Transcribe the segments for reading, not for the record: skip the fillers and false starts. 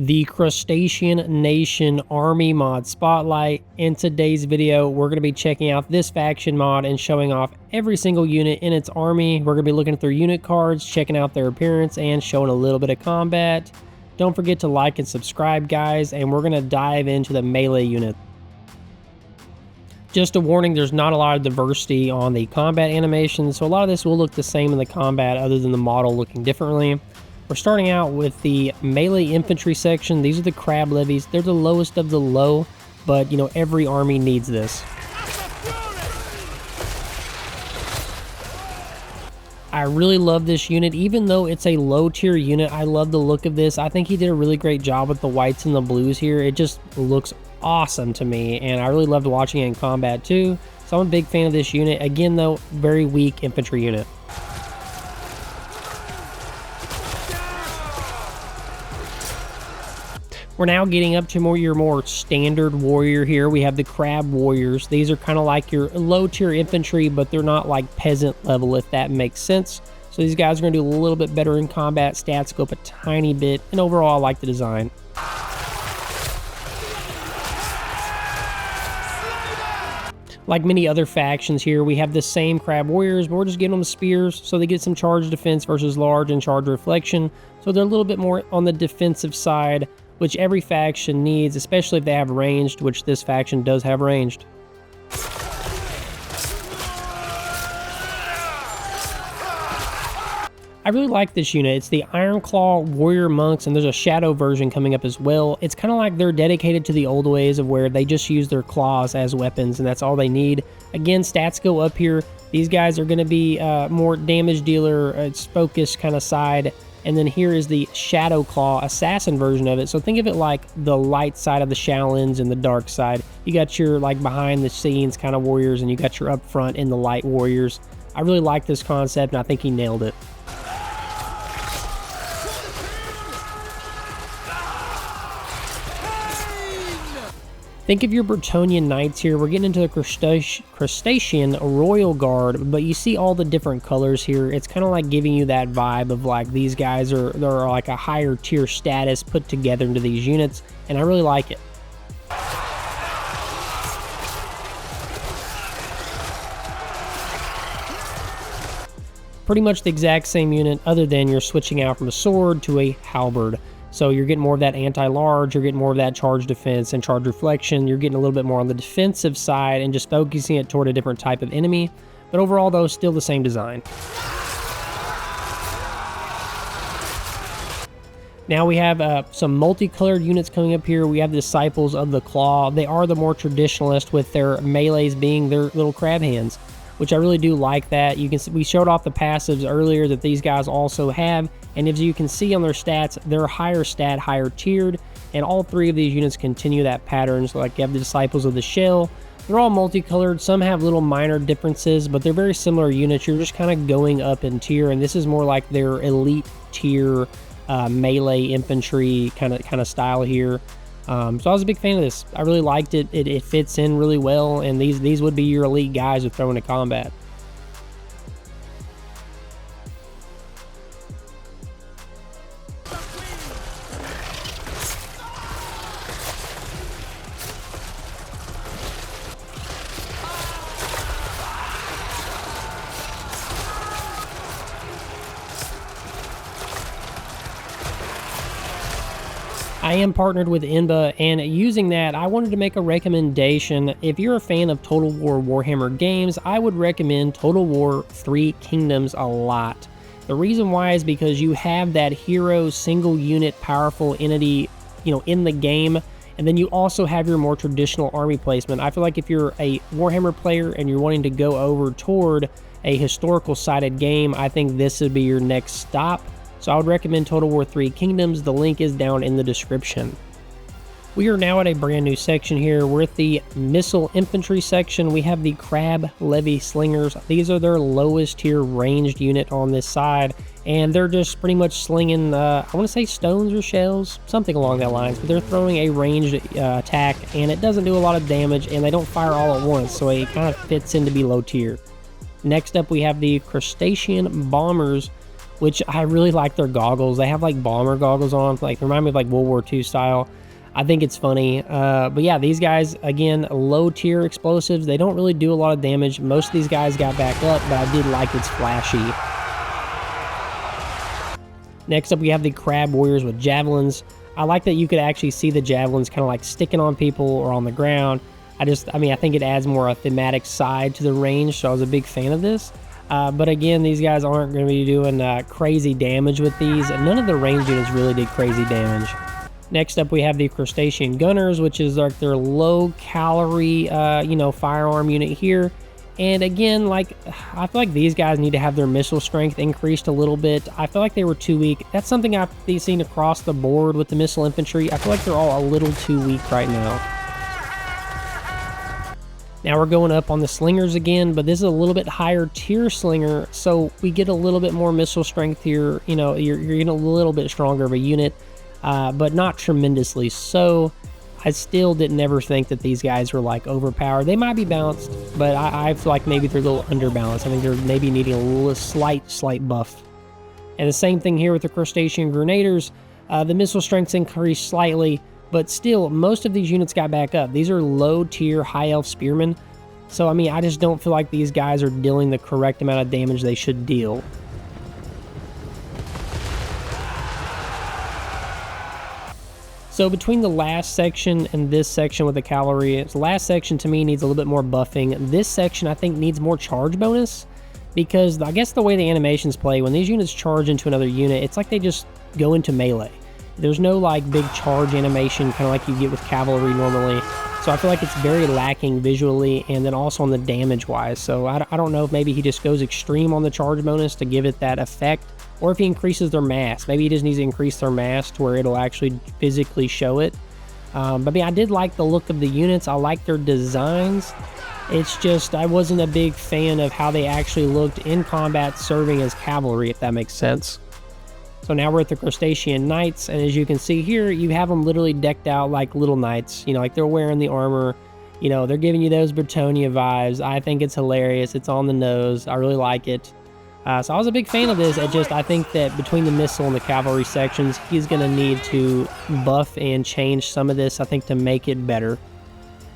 The Crustacean Nation Army Mod Spotlight. In today's video, we're going to be checking out this faction mod and showing off every single unit in its army. We're going to be looking at their unit cards, checking out their appearance, and showing a little bit of combat. Don't forget to like and subscribe, guys, and we're going to dive into the melee unit. Just a warning, there's not a lot of diversity on the combat animations, so a lot of this will look the same in the combat other than the model looking differently. We're starting out with the melee infantry section. These are the crab levies. They're the lowest of the low, but you know, every army needs this. I really love this unit. Even though it's a low tier unit, I love the look of this. I think he did a really great job with the whites and the blues here. It just looks awesome to me, and I really loved watching it in combat too. So I'm a big fan of this unit. Again though, very weak infantry unit. We're now getting up to your more standard warrior here. We have the crab warriors. These are kind of like your low tier infantry, but they're not like peasant level, if that makes sense. So these guys are going to do a little bit better in combat. Stats go up a tiny bit, and overall I like the design. Like many other factions here, we have the same crab warriors, but we're just giving them spears, so they get some charge defense versus large and charge reflection. So they're a little bit more on the defensive side, which every faction needs, especially if they have ranged, which this faction does have ranged. I really like this unit. It's the Iron Claw Warrior Monks, and there's a shadow version coming up as well. It's kind of like they're dedicated to the old ways of where they just use their claws as weapons, and that's all they need. Again, stats go up here. These guys are going to be more damage dealer, it's focused kind of side. And then here is the Shadow Claw Assassin version of it. So think of it like the light side of the Shaolins and the dark side. You got your like behind the scenes kind of warriors, and you got your up front in the light warriors. I really like this concept, and I think he nailed it. Think of your Bretonnian Knights here. We're getting into the Crustacean Royal Guard, but you see all the different colors here. It's kind of like giving you that vibe of like these guys they're like a higher tier status put together into these units, and I really like it. Pretty much the exact same unit, other than you're switching out from a sword to a halberd. So you're getting more of that anti-large, you're getting more of that charge defense and charge reflection. You're getting a little bit more on the defensive side and just focusing it toward a different type of enemy. But overall, though, still the same design. Now we have some multicolored units coming up here. We have Disciples of the Claw. They are the more traditionalist, with their melees being their little crab hands, which I really do like that. We showed off the passives earlier that these guys also have, and as you can see on their stats, they're higher stat, higher tiered, and all three of these units continue that pattern. So like you have the Disciples of the Shell. They're all multicolored. Some have little minor differences, but they're very similar units. You're just kind of going up in tier, and this is more like their elite tier melee infantry kind of style here. So I was a big fan of this. I really liked it. It fits in really well, and these would be your elite guys to throw into combat. I am partnered with Eneba, and using that, I wanted to make a recommendation. If you're a fan of Total War Warhammer games, I would recommend Total War 3 Kingdoms a lot. The reason why is because you have that hero single unit powerful entity, you know, in the game, and then you also have your more traditional army placement. I feel like if you're a Warhammer player and you're wanting to go over toward a historical sided game, I think this would be your next stop. So I would recommend Total War 3 Kingdoms. The link is down in the description. We are now at a brand new section here. We're at the Missile Infantry section. We have the Crab Levy Slingers. These are their lowest tier ranged unit on this side, and they're just pretty much slinging, I want to say stones or shells, something along that lines, but they're throwing a ranged attack, and it doesn't do a lot of damage, and they don't fire all at once, so it kind of fits in to be low tier. Next up, we have the Crustacean Bombers. which I really like their goggles. They have like bomber goggles on, like remind me of like World War II style. I think it's funny. But yeah, these guys, again, low tier explosives. They don't really do a lot of damage. Most of these guys got back up, but I did like it's flashy. Next up, we have the Crab Warriors with javelins. I like that you could actually see the javelins kind of like sticking on people or on the ground. I think it adds more a thematic side to the range, so I was a big fan of this. But again, these guys aren't going to be doing crazy damage with these. None of the range units really did crazy damage. Next up, we have the Crustacean Gunners, which is like their low-calorie, firearm unit here. And again, like, I feel like these guys need to have their missile strength increased a little bit. I feel like they were too weak. That's something I've seen across the board with the missile infantry. I feel like they're all a little too weak right now. Now we're going up on the slingers again, but this is a little bit higher tier slinger, so we get a little bit more missile strength here. You know, you're getting a little bit stronger of a unit, but not tremendously so. I still didn't ever think that these guys were like overpowered. They might be balanced, but I feel like maybe they're a little underbalanced. I think they're maybe needing a little slight buff. And the same thing here with the Crustacean Grenadiers. The missile strength's increased slightly, but still, most of these units got back up. These are low-tier, high-elf spearmen. So, I mean, I just don't feel like these guys are dealing the correct amount of damage they should deal. So, between the last section and this section with the cavalry, the last section to me needs a little bit more buffing. This section, I think, needs more charge bonus. Because, I guess the way the animations play, when these units charge into another unit, it's like they just go into melee. There's no like big charge animation kind of like you get with cavalry normally. So I feel like it's very lacking visually and then also on the damage wise. So I don't know if maybe he just goes extreme on the charge bonus to give it that effect, or if he increases their mass. Maybe he just needs to increase their mass to where it'll actually physically show it. But I mean, I did like the look of the units. I like their designs. It's just I wasn't a big fan of how they actually looked in combat serving as cavalry, if that makes sense. So now we're at the Crustacean Knights, and as you can see here, you have them literally decked out like little knights. You know, like they're wearing the armor. You know, they're giving you those Bretonia vibes. I think it's hilarious. It's on the nose. I really like it. So I was a big fan of this. I think that between the missile and the cavalry sections, he's going to need to buff and change some of this, I think, to make it better.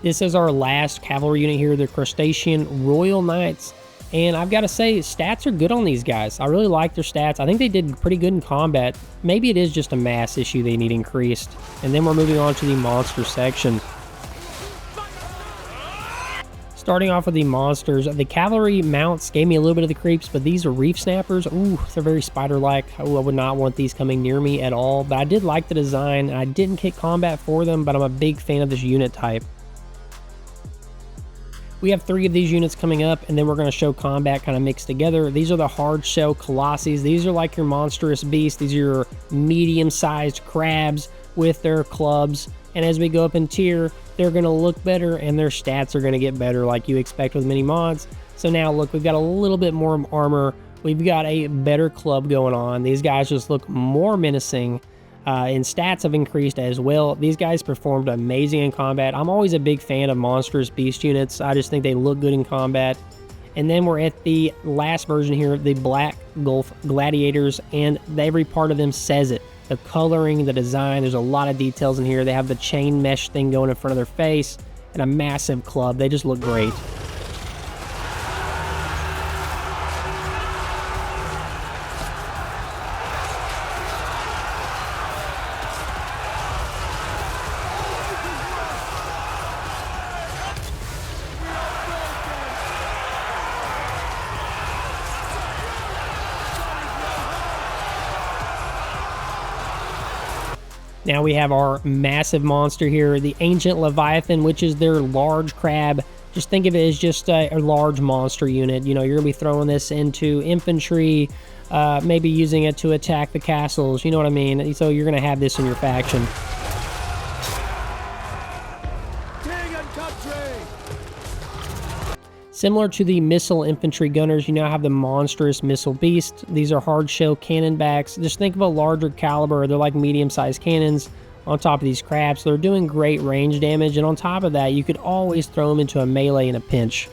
This is our last cavalry unit here, the Crustacean Royal Knights. And I've got to say, stats are good on these guys. I really like their stats. I think they did pretty good in combat. Maybe it is just a mass issue they need increased. And then we're moving on to the monster section. Starting off with the monsters, the cavalry mounts gave me a little bit of the creeps, but these are reef snappers. Ooh, they're very spider-like. Oh, I would not want these coming near me at all. But I did like the design. I didn't kick combat for them, but I'm a big fan of this unit type. We have 3 of these units coming up, and then we're going to show combat kind of mixed together. These are the hard shell colossi. These are like your monstrous beasts. These are your medium-sized crabs with their clubs. And as we go up in tier, they're going to look better, and their stats are going to get better like you expect with mini mods. So now, look, we've got a little bit more armor. We've got a better club going on. These guys just look more menacing. And stats have increased as well. These guys performed amazing in combat. I'm always a big fan of monstrous beast units. I just think they look good in combat. And then we're at the last version here, the Black Gulf Gladiators, and every part of them says it. The coloring, the design, there's a lot of details in here. They have the chain mesh thing going in front of their face and a massive club. They just look great. Now we have our massive monster here, the Ancient Leviathan, which is their large crab. Just think of it as just a large monster unit. You know, you're going to be throwing this into infantry, maybe using it to attack the castles. You know what I mean? So you're going to have this in your faction. Similar to the missile infantry gunners, you now have the monstrous missile beast. These are hard shell cannon backs. Just think of a larger caliber. They're like medium-sized cannons on top of these crabs. So they're doing great range damage, and on top of that, you could always throw them into a melee in a pinch.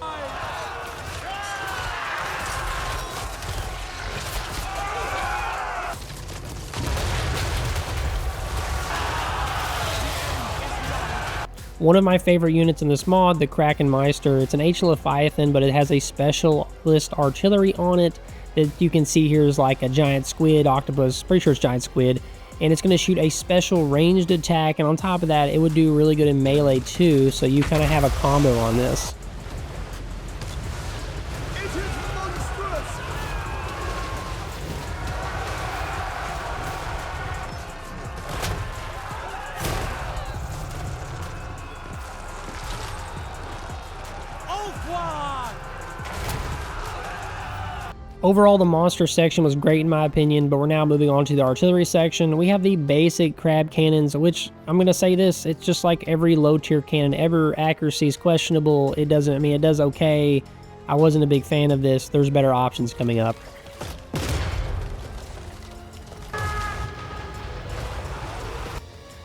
One of my favorite units in this mod, the Kraken Meister, it's an H Leviathan, but it has a specialist artillery on it that you can see here is like a giant squid, octopus, pretty sure it's giant squid, and it's going to shoot a special ranged attack, and on top of that, it would do really good in melee too, so you kind of have a combo on this. Overall, the monster section was great in my opinion, but we're now moving on to the artillery section. We have the basic crab cannons, which I'm going to say this, it's just like every low tier cannon ever. Accuracy is questionable. It doesn't, I mean, it does okay. I wasn't a big fan of this. There's better options coming up.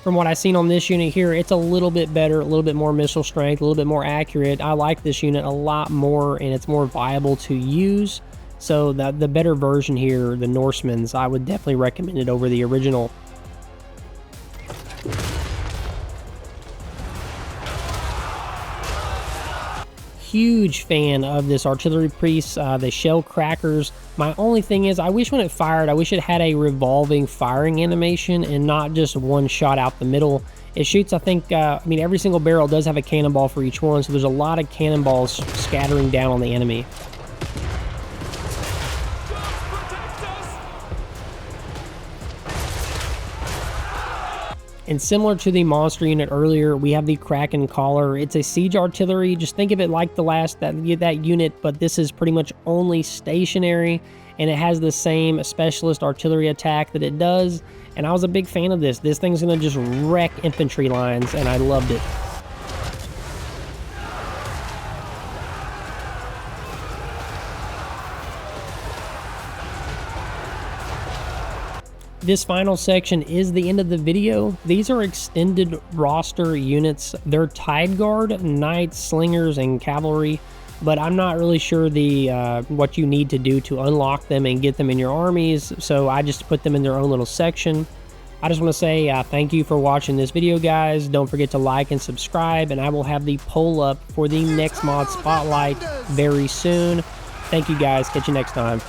From what I've seen on this unit here, it's a little bit better, a little bit more missile strength, a little bit more accurate. I like this unit a lot more, and it's more viable to use. So the better version here, the Norseman's, I would definitely recommend it over the original. Huge fan of this artillery piece, the shell crackers. My only thing is, I wish when it fired, I wish it had a revolving firing animation and not just one shot out the middle. It shoots, I think, I mean, every single barrel does have a cannonball for each one, so there's a lot of cannonballs scattering down on the enemy. And similar to the monster unit earlier, we have the Kraken Collar. It's a siege artillery. Just think of it like the last that unit, but this is pretty much only stationary, and it has the same specialist artillery attack that it does. And I was a big fan of this. This thing's gonna just wreck infantry lines, and I loved it. This final section is the end of the video. These are extended roster units. They're Tide Guard, Knights, Slingers, and Cavalry, but I'm not really sure the what you need to do to unlock them and get them in your armies, so I just put them in their own little section. I just want to say thank you for watching this video, guys. Don't forget to like and subscribe, and I will have the poll up for the next mod spotlight very soon. Thank you, guys. Catch you next time.